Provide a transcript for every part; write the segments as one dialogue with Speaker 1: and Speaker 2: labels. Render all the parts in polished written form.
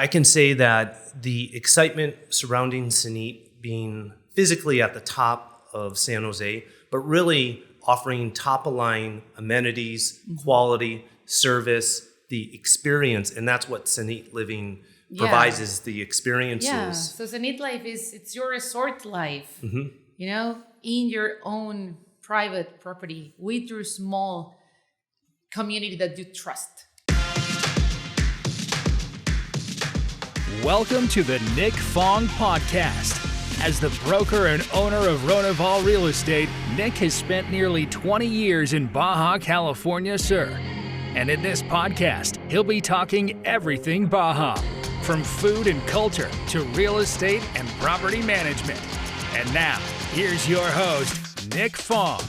Speaker 1: I can say that the excitement surrounding Cenit being physically at the top of San Jose, but really offering top-of-line amenities, quality, service, the experience, and that's what Cenit Living provides is the experiences.
Speaker 2: Yeah, so Cenit Life it's your resort life, in your own private property with your small community that you trust.
Speaker 3: Welcome to the Nick Fong Podcast. As the broker and owner of Ronival Real Estate, Nick has spent nearly 20 years in Baja California, sir. And in this podcast, he'll be talking everything Baja, from food and culture to real estate and property management. And now, here's your host, Nick Fong.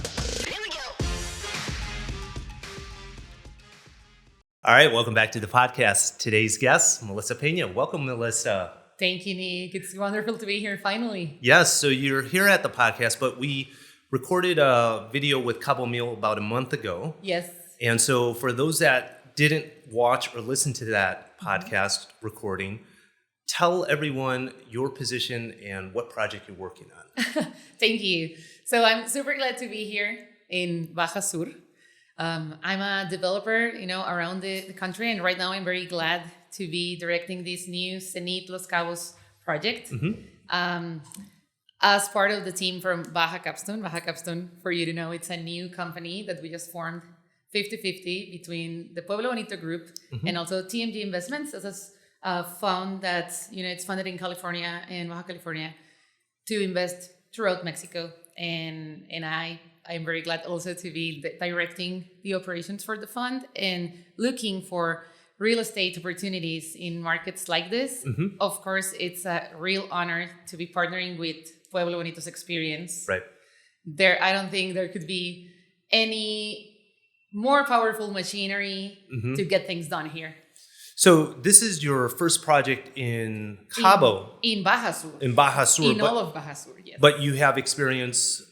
Speaker 1: All right, welcome back to the podcast. Today's guest, Melisa Peña. Welcome, Melisa.
Speaker 2: Thank you, Nick. It's wonderful to be here finally.
Speaker 1: Yes, so you're here at the podcast, but we recorded a video with Cabo Meal about a month ago.
Speaker 2: Yes.
Speaker 1: And so for those that didn't watch or listen to that podcast recording, tell everyone your position and what project you're working on.
Speaker 2: Thank you. So I'm super glad to be here in Baja Sur. I'm a developer, around the country. And right now I'm very glad to be directing this new Cenit Los Cabos project. As part of the team from Baja Capstone. Baja Capstone, for you to know, it's a new company that we just formed 50-50 between the Pueblo Bonito Group and also TMG Investments as a fund that, it's funded in California and Baja California to invest throughout Mexico. And I'm very glad also to be directing the operations for the fund and looking for real estate opportunities in markets like this. Of course, it's a real honor to be partnering with Pueblo Bonito's experience.
Speaker 1: Right.
Speaker 2: I don't think there could be any more powerful machinery to get things done here.
Speaker 1: So this is your first project in Cabo.
Speaker 2: In Baja Sur.
Speaker 1: In Baja Sur.
Speaker 2: In all of Baja Sur, yes.
Speaker 1: But you have experience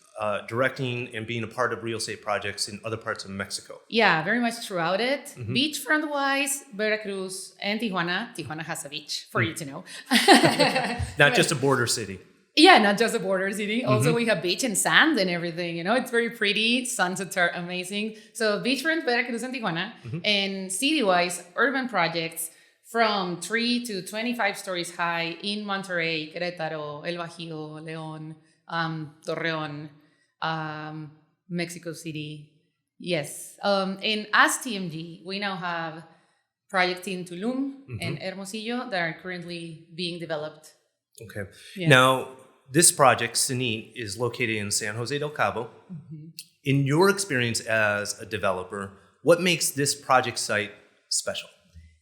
Speaker 1: directing and being a part of real estate projects in other parts of Mexico.
Speaker 2: Yeah, very much throughout it. Beachfront-wise, Veracruz and Tijuana. Tijuana has a beach, for you to know.
Speaker 1: Not just a border city.
Speaker 2: Yeah, not just a border city. Also, we have beach and sand and everything. It's very pretty. Sunsets are amazing. So beachfront, Veracruz and Tijuana. And city-wise, urban projects from 3 to 25 stories high in Monterrey, Querétaro, El Bajío, León, Torreón, Mexico City. Yes. And as TMG, we now have projects in Tulum and Hermosillo that are currently being developed.
Speaker 1: Okay.
Speaker 2: Yeah.
Speaker 1: Now, this project, Cenit, is located in San Jose del Cabo. In your experience as a developer, what makes this project site special?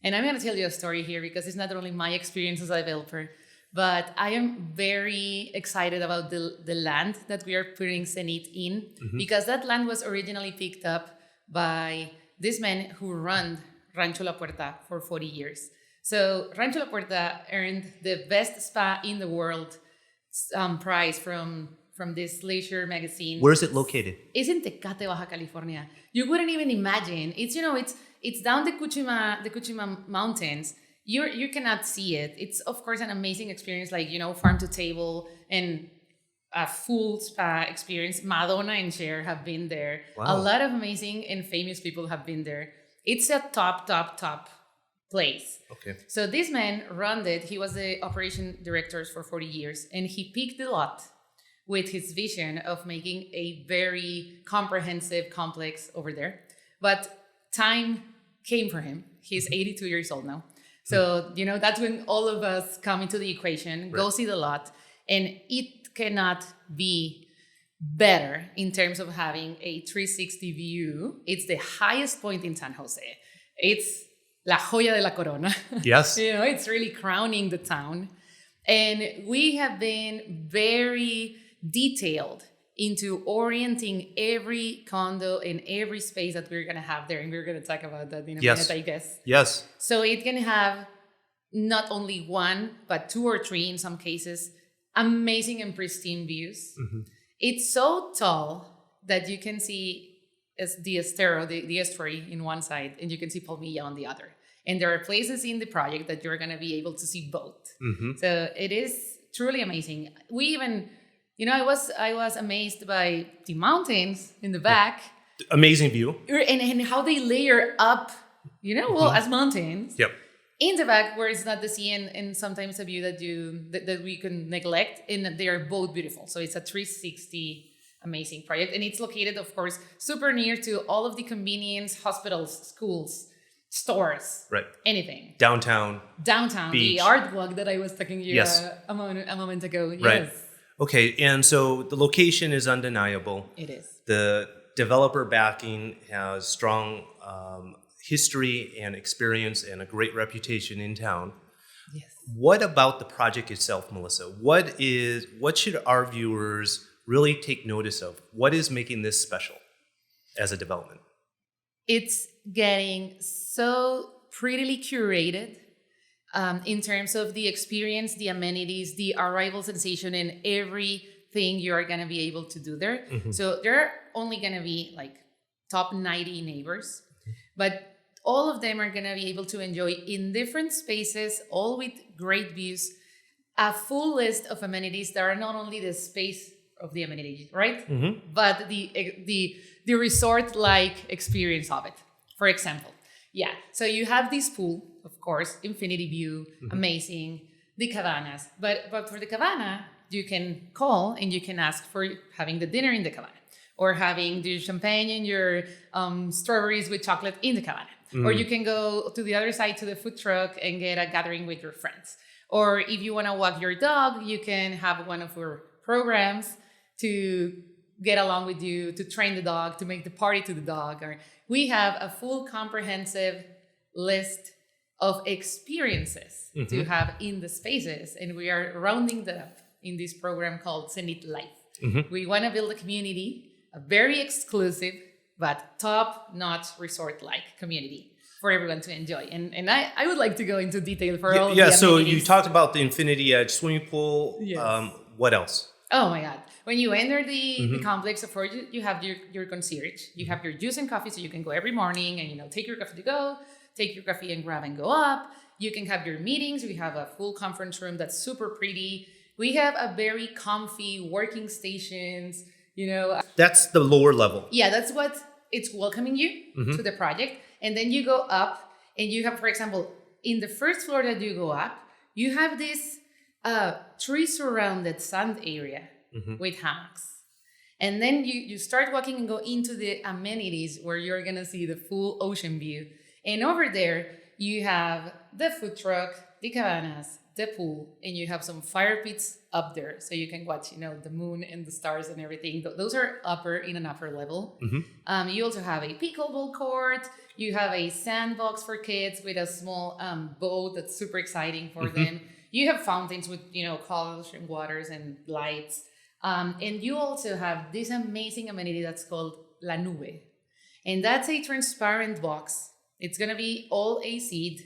Speaker 2: And I'm going to tell you a story here because it's not only my experience as a developer, but I am very excited about the land that we are putting Cenit in because that land was originally picked up by this man who ran Rancho La Puerta for 40 years. So Rancho La Puerta earned the best spa in the world prize from this leisure magazine.
Speaker 1: Where is it located?
Speaker 2: It's in Tecate, Baja California. You wouldn't even imagine. It's it's down the Cuchima Mountains. You cannot see it. It's of course an amazing experience, like farm to table and a full spa experience. Madonna and Cher have been there.
Speaker 1: Wow.
Speaker 2: A lot of amazing and famous people have been there. It's a top place.
Speaker 1: Okay.
Speaker 2: So this man ran it. He was the operation director for 40 years, and he picked the lot with his vision of making a very comprehensive complex over there. But time came for him. He's 82 years old now. So, that's when all of us come into the equation, go see the lot, and it cannot be better in terms of having a 360 view. It's the highest point in San Jose. It's La Joya de la Corona.
Speaker 1: Yes.
Speaker 2: It's really crowning the town. And we have been very detailed into orienting every condo and every space that we're going to have there. And we're going to talk about that in a minute, I guess.
Speaker 1: Yes.
Speaker 2: So it can have not only one, but 2 or 3 in some cases, amazing and pristine views. It's so tall that you can see the estero, the estuary in one side, and you can see Palmilla on the other. And there are places in the project that you're going to be able to see both.
Speaker 1: Mm-hmm.
Speaker 2: So it is truly amazing. We even, I was amazed by the mountains in the back.
Speaker 1: Amazing view.
Speaker 2: And how they layer up, as mountains.
Speaker 1: Yep.
Speaker 2: In the back, where it's not the sea and sometimes a view that we can neglect, and they are both beautiful. So it's a 360 amazing project, and it's located, of course, super near to all of the convenience, hospitals, schools, stores,
Speaker 1: right?
Speaker 2: Anything.
Speaker 1: Downtown, beach.
Speaker 2: The art walk that I was talking to you a moment ago. Yes.
Speaker 1: Right. Okay, and so the location is undeniable.
Speaker 2: It is.
Speaker 1: The developer backing has strong history and experience and a great reputation in town.
Speaker 2: Yes.
Speaker 1: What about the project itself, Melissa? What should our viewers really take notice of? What is making this special as a development?
Speaker 2: It's getting so prettily curated in terms of the experience, the amenities, the arrival sensation, and everything you are going to be able to do there. Mm-hmm. So there are only going to be like top 90 neighbors, but all of them are going to be able to enjoy in different spaces, all with great views, a full list of amenities that are not only the space of the amenities, right? Mm-hmm. But the resort-like experience of it. For example, so you have this pool, of course, infinity view, amazing, the cabanas. But for the cabana, you can call and you can ask for having the dinner in the cabana, or having the champagne and your strawberries with chocolate in the cabana. Or you can go to the other side to the food truck and get a gathering with your friends. Or if you want to walk your dog, you can have one of our programs to get along with you, to train the dog, to make the party to the dog. Or we have a full comprehensive list of experiences to have in the spaces. And we are rounding that up in this program called Cenit Life. Mm-hmm. We want to build a community, a very exclusive, but top-notch resort-like community for everyone to enjoy. And I would like to go into detail for all of the amenities.
Speaker 1: So you talked about the Infinity Edge swimming pool. Yes. What else?
Speaker 2: Oh my God. When you enter the complex, of course, you have your concierge. You have your juice and coffee, so you can go every morning and, take your coffee to go, take your coffee and grab and go up. You can have your meetings. We have a full conference room that's super pretty. We have a very comfy working stations.
Speaker 1: That's the lower level.
Speaker 2: Yeah, that's what it's welcoming you to the project. And then you go up and you have, for example, in the first floor that you go up, you have this tree-surrounded sand area with hammocks. And then you start walking and go into the amenities where you're going to see the full ocean view. And over there, you have the food truck, the cabanas, the pool, and you have some fire pits up there, so you can watch, the moon and the stars and everything. Those are in an upper level. Mm-hmm. You also have a pickleball court. You have a sandbox for kids with a small boat that's super exciting for them. You have fountains with, colors and waters and lights. And you also have this amazing amenity that's called La Nube. And that's a transparent box. It's going to be all AC'd,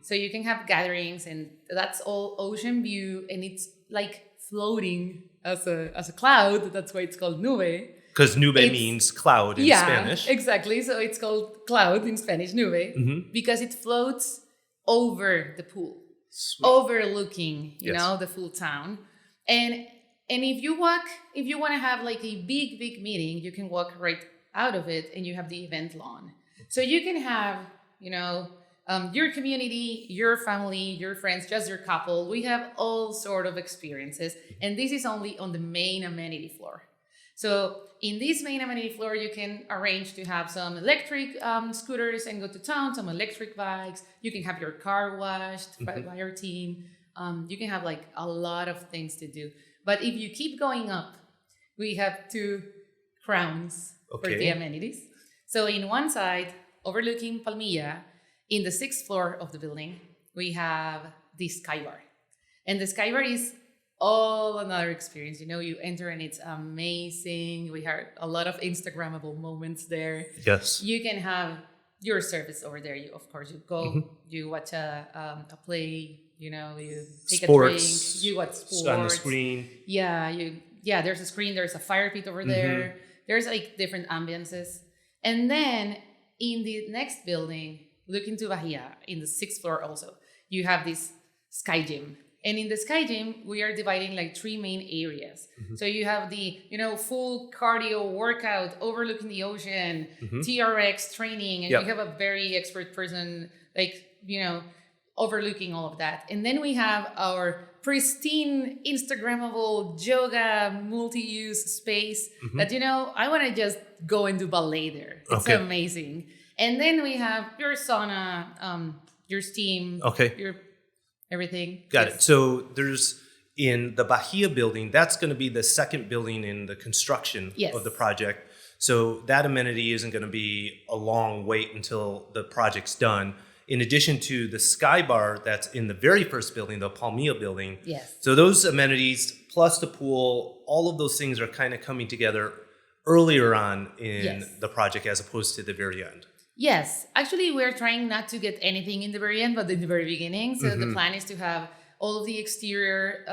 Speaker 2: so you can have gatherings, and that's all ocean view, and it's like floating as a cloud. That's why it's called nube.
Speaker 1: Because nube means cloud in Spanish.
Speaker 2: Yeah, exactly. So it's called cloud in Spanish, nube, because it floats over the pool, overlooking, the full town. And if you want to have like a big meeting, you can walk right out of it, and you have the event lawn. So you can have, your community, your family, your friends, just your couple. We have all sort of experiences. And this is only on the main amenity floor. So in this main amenity floor, you can arrange to have some electric scooters and go to town, some electric bikes. You can have your car washed by your team. You can have like a lot of things to do. But if you keep going up, we have 2 crowns for the amenities. So in one side, overlooking Palmilla, in the 6th floor of the building, we have the Sky Bar. And the Sky Bar is all another experience. You enter and it's amazing. We have a lot of Instagrammable moments there.
Speaker 1: Yes.
Speaker 2: You can have your service over there. You go, you watch a play, you take
Speaker 1: sports,
Speaker 2: a drink, you watch sports.
Speaker 1: On the screen.
Speaker 2: Yeah, there's a screen, there's a fire pit over there. There's like different ambiances. And then in the next building, look into Bahia in the 6th floor also, you have this sky gym. And in the sky gym, we are dividing like 3 main areas. So you have the, full cardio workout overlooking the ocean, TRX training, and you have a very expert person, like, overlooking all of that. And then we have our pristine, Instagrammable yoga multi-use space that, I want to just go and do ballet there. It's amazing. And then we have your sauna, your steam, your everything.
Speaker 1: Got it. So there's in the Bahia building, that's going to be the second building in the construction of the project. So that amenity isn't going to be a long wait until the project's done. In addition to the Sky Bar that's in the very first building, the Palmilla building.
Speaker 2: Yes.
Speaker 1: So those amenities plus the pool, all of those things are kind of coming together earlier on in the project as opposed to the very end.
Speaker 2: Yes, actually, we're trying not to get anything in the very end, but in the very beginning. So the plan is to have all of the exterior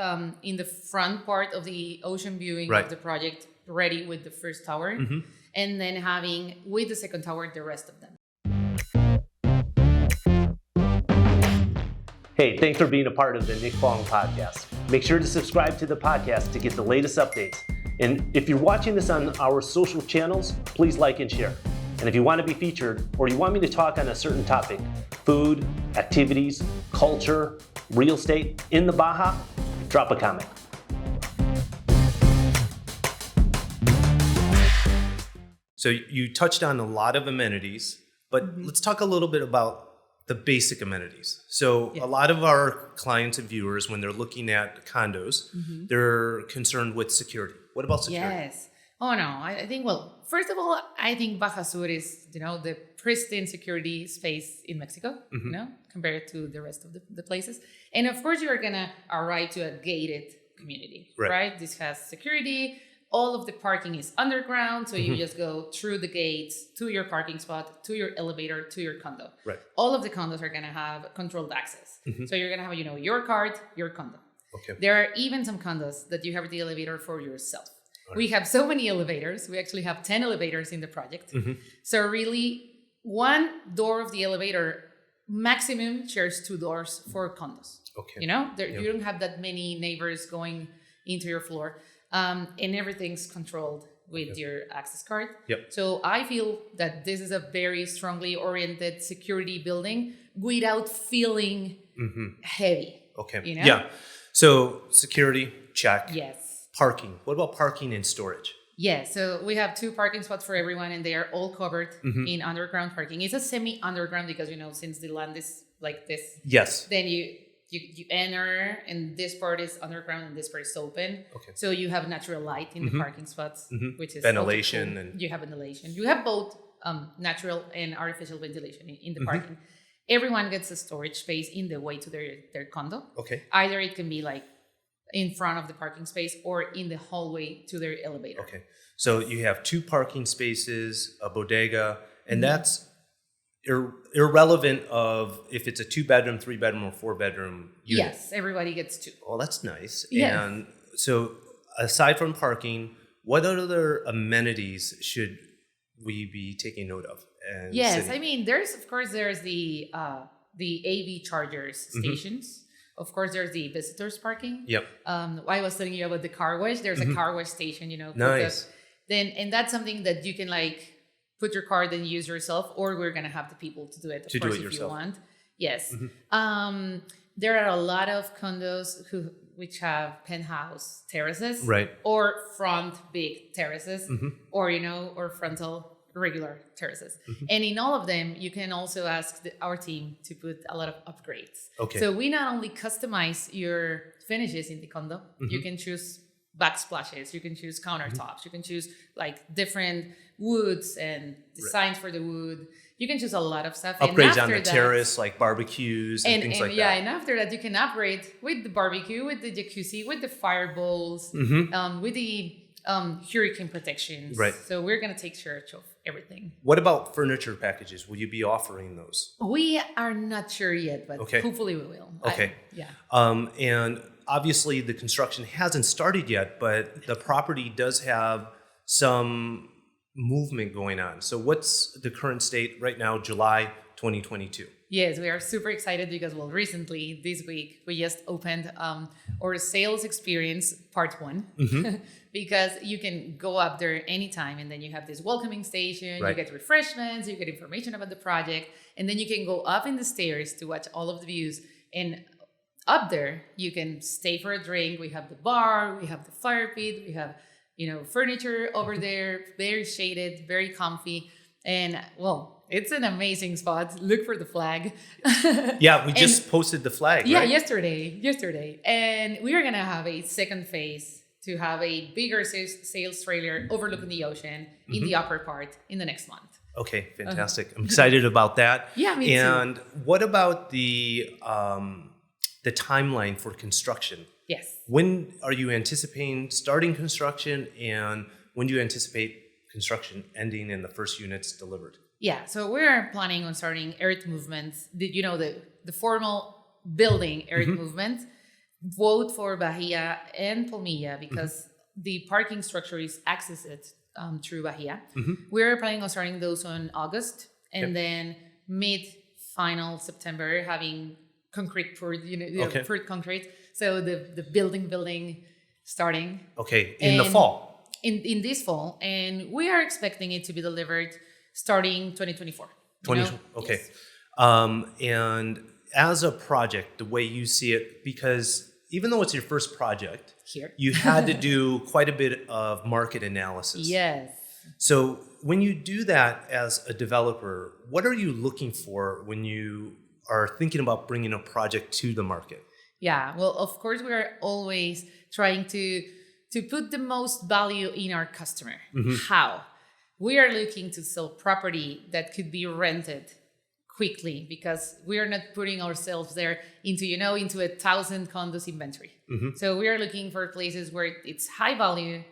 Speaker 2: in the front part of the ocean viewing of the project ready with the first tower, and then having with the second tower the rest of them.
Speaker 1: Hey, thanks for being a part of the Nick Fong podcast. Make sure to subscribe to the podcast to get the latest updates. And if you're watching this on our social channels, please like and share. And if you want to be featured or you want me to talk on a certain topic, food, activities, culture, real estate in the Baja, drop a comment. So you touched on a lot of amenities, but let's talk a little bit about the basic amenities. So a lot of our clients and viewers, when they're looking at condos, they're concerned with security. What about security?
Speaker 2: Yes. Oh, no. I think, first of all, I think Baja Sur is, the pristine security space in Mexico, compared to the rest of the places. And of course, you're going to arrive to a gated community, right? This has security. All of the parking is underground. So you just go through the gates to your parking spot, to your elevator, to your condo. Right. All of the condos are going to have controlled access. So you're going to have, your card, your condo. Okay. There are even some condos that you have the elevator for yourself. Right. We have so many elevators. We actually have 10 elevators in the project. So really, one door of the elevator maximum shares 2 doors for condos. Okay. You don't have that many neighbors going into your floor. And everything's controlled with your access card. Yep. So I feel that this is a very strongly oriented security building without feeling heavy. Okay.
Speaker 1: Yeah. So security, check.
Speaker 2: Yes.
Speaker 1: Parking. What about parking and storage?
Speaker 2: Yeah. So we have 2 parking spots for everyone, and they are all covered in underground parking. It's a semi-underground because, since the land is like this. Yes. Then you enter, and this part is underground and this part is open. Okay. So you have natural light in the parking spots, which is ventilation, cool. And you have ventilation. You have both natural and artificial ventilation in the parking. Everyone gets a storage space in the way to their condo. Okay. Either it can be like in front of the parking space or in the hallway to their elevator. Okay. So you have 2 parking spaces, a bodega, and that's irrelevant of if it's a 2-bedroom, 3-bedroom, or 4-bedroom unit. Yes, everybody gets 2. Well, that's nice. Yes. And so aside from parking, what other amenities should we be taking note of? Yes, I mean, there's the AV chargers stations. Of course, there's the visitors parking. Yep. I was telling you about the car wash. There's a car wash station, Nice. And that's something that you can put your card and use yourself, or we're going to have the people to do it, of course, if you want. Yes. There are a lot of condos which have penthouse terraces. Right. Or front big terraces, or frontal regular terraces. And in all of them, you can also ask our team to put a lot of upgrades. Okay. So we not only customize your finishes in the condo, you can choose backsplashes, you can choose countertops, you can choose different woods and designs for the wood. You can choose a lot of stuff.
Speaker 1: Upgrades on the terrace, like barbecues and things like that. Yeah,
Speaker 2: and after that, you can upgrade with the barbecue, with the jacuzzi, with the fire bowls, with the hurricane protections. Right. So we're going to take charge of everything.
Speaker 1: What about furniture packages? Will you be offering those?
Speaker 2: We are not sure yet, but hopefully we will.
Speaker 1: Okay. And obviously the construction hasn't started yet, but the property does have some movement going on. So what's the current state right now, July? 2022.
Speaker 2: Yes, we are super excited because, well, recently, this week, we just opened our sales experience part 1 because you can go up there anytime, and then you have this welcoming station,
Speaker 1: Right.
Speaker 2: you get refreshments, you get information about the project, and then you can go up in the stairs to watch all of the views. And up there, you can stay for a drink. We have the bar, we have the fire pit, we have, furniture over there, very shaded, very comfy. And, well, it's an amazing spot. Look for the flag.
Speaker 1: Yeah, we just posted the flag,
Speaker 2: Yeah,
Speaker 1: right?
Speaker 2: yesterday. And we are going to have a second phase to have a bigger sales trailer overlooking the ocean in the upper part in the next month.
Speaker 1: Okay, fantastic. I'm excited about that.
Speaker 2: Yeah, me too.
Speaker 1: And what about the timeline for construction?
Speaker 2: Yes.
Speaker 1: When are you anticipating starting construction, and when do you anticipate construction ending and the first units delivered?
Speaker 2: Yeah, so we're planning on starting earth movements, the formal building earth movement, both for Bahia and Palmilla, because the parking structure is accessed through Bahia. We're planning on starting those on August, and then mid-final September having concrete poured, poured concrete. So the building starting.
Speaker 1: Okay, in the fall.
Speaker 2: In this fall, and we are expecting it to be delivered starting 2024.
Speaker 1: Okay.
Speaker 2: Yes.
Speaker 1: And as a project, the way you see it, because even though it's your first project,
Speaker 2: Here.
Speaker 1: you had to do quite a bit of market analysis.
Speaker 2: Yes.
Speaker 1: So when you do that as a developer, what are you looking for when you are thinking about bringing a project to the market?
Speaker 2: Yeah, well, of course, we are always trying to put the most value in our customer. How? We are looking to sell property that could be rented quickly, because we are not putting ourselves there into 1,000 condos inventory. So we are looking for places where it's high value.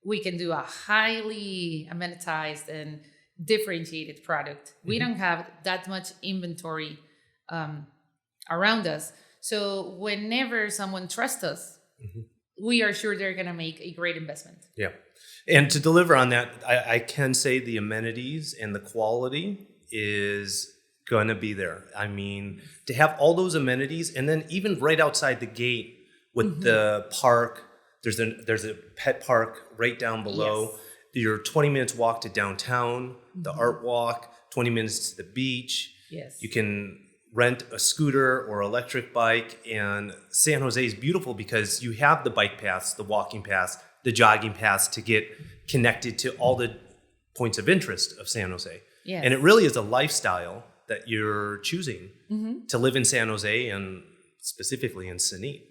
Speaker 2: We can do a highly amenitized and differentiated product. We don't have that much inventory around us. So whenever someone trusts us, we are sure they're going to make a great investment.
Speaker 1: Yeah. And to deliver on that, I can say the amenities and the quality is going to be there. I mean, to have all those amenities, and then even right outside the gate with the park, there's a pet park right down below.
Speaker 2: Yes.
Speaker 1: Your 20 minutes walk to downtown, the art walk, 20 minutes to the beach.
Speaker 2: Yes.
Speaker 1: You can rent a scooter or electric bike, and San Jose is beautiful because you have the bike paths, the walking paths, the jogging paths to get connected to all the points of interest of San Jose.
Speaker 2: Yes.
Speaker 1: And it really is a lifestyle that you're choosing to live in San Jose, and specifically in Cenit.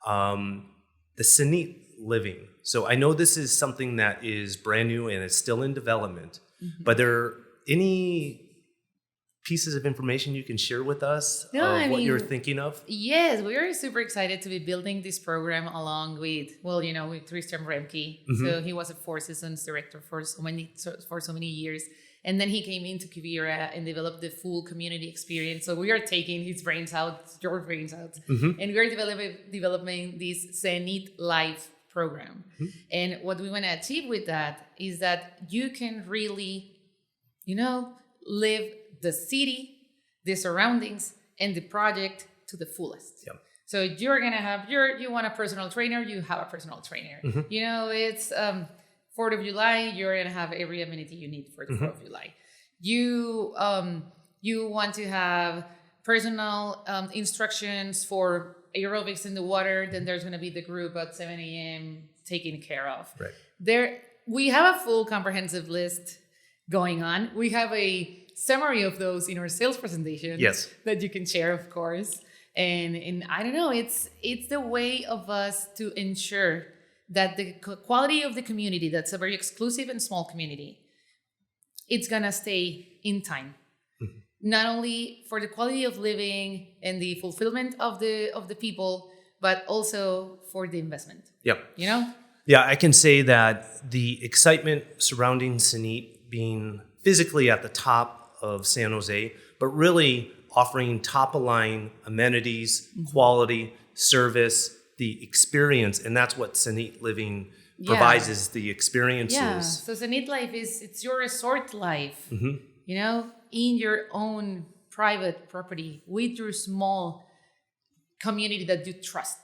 Speaker 1: The Cenit living. So I know this is something that is brand new and it's still in development, but there are any pieces of information you can share with us what you're thinking of?
Speaker 2: Yes, we are super excited to be building this program along with, with Christian Remke. So he was a Four Seasons director for so many years. And then he came into Quivira and developed the full community experience. So we are taking his brains out, your brains out, and we are developing this Cenit Life program. And what we want to achieve with that is that you can really, live the city, the surroundings, and the project to the fullest.
Speaker 1: Yep.
Speaker 2: So you're gonna have you want a personal trainer, you have a personal trainer. It's 4th of July, you're gonna have every amenity you need for the 4th of July. You want to have personal instructions for aerobics in the water, then there's gonna be the group at 7 a.m. taken care of.
Speaker 1: Right.
Speaker 2: We have a full comprehensive list going on. We have a summary of those in our sales presentation that you can share, of course. And I don't know, it's the way of us to ensure that the quality of the community, that's a very exclusive and small community, it's gonna stay in time. Not only for the quality of living and the fulfillment of the people, but also for the investment.
Speaker 1: Yep.
Speaker 2: Yeah,
Speaker 1: I can say that the excitement surrounding Cenit being physically at the top of San Jose, but really offering top-of-line amenities, quality, service, the experience, and that's what Cenit Living provides, is the experiences.
Speaker 2: Yeah, so Cenit Life it's your resort life, in your own private property with your small community that you trust.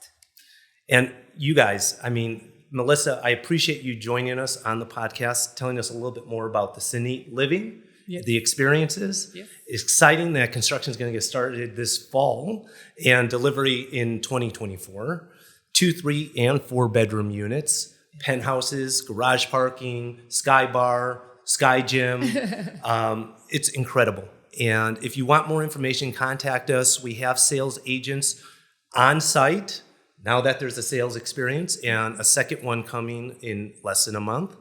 Speaker 1: And you guys, I mean, Melisa, I appreciate you joining us on the podcast, telling us a little bit more about the Cenit living, the experiences.
Speaker 2: Yes.
Speaker 1: It's exciting that construction is going to get started this fall and delivery in 2024. 2, 3, and 4 bedroom units, penthouses, garage parking, sky bar, sky gym. It's incredible. And if you want more information, contact us. We have sales agents on site now that there's a sales experience, and a second one coming in less than a month.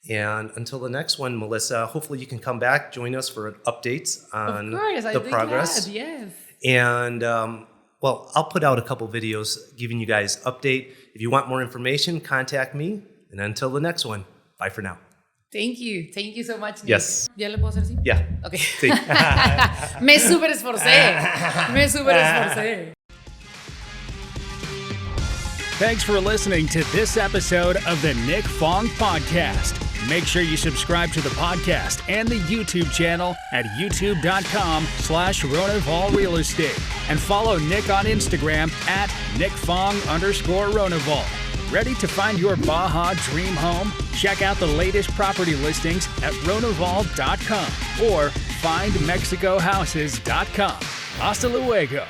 Speaker 1: And until the next one, Melisa, hopefully you can come back, join us for updates on the progress.
Speaker 2: Yes.
Speaker 1: And well, I'll put out a couple videos giving you guys update. If you want more information, contact me. And until the next one, bye for now.
Speaker 2: Thank you. Thank you so much, Nick.
Speaker 1: Yes.
Speaker 2: ¿Ya le puedo hacer así?
Speaker 1: Yeah.
Speaker 2: Okay.
Speaker 1: Sí.
Speaker 2: Me súper esforcé. Me súper esforcé.
Speaker 3: Thanks for listening to this episode of the Nick Fong Podcast. Make sure you subscribe to the podcast and the YouTube channel at youtube.com/Ronival Real Estate. And follow Nick on Instagram at NickFong_Ronival. Ready to find your Baja dream home? Check out the latest property listings at Ronival.com or findmexicohouses.com. Hasta luego.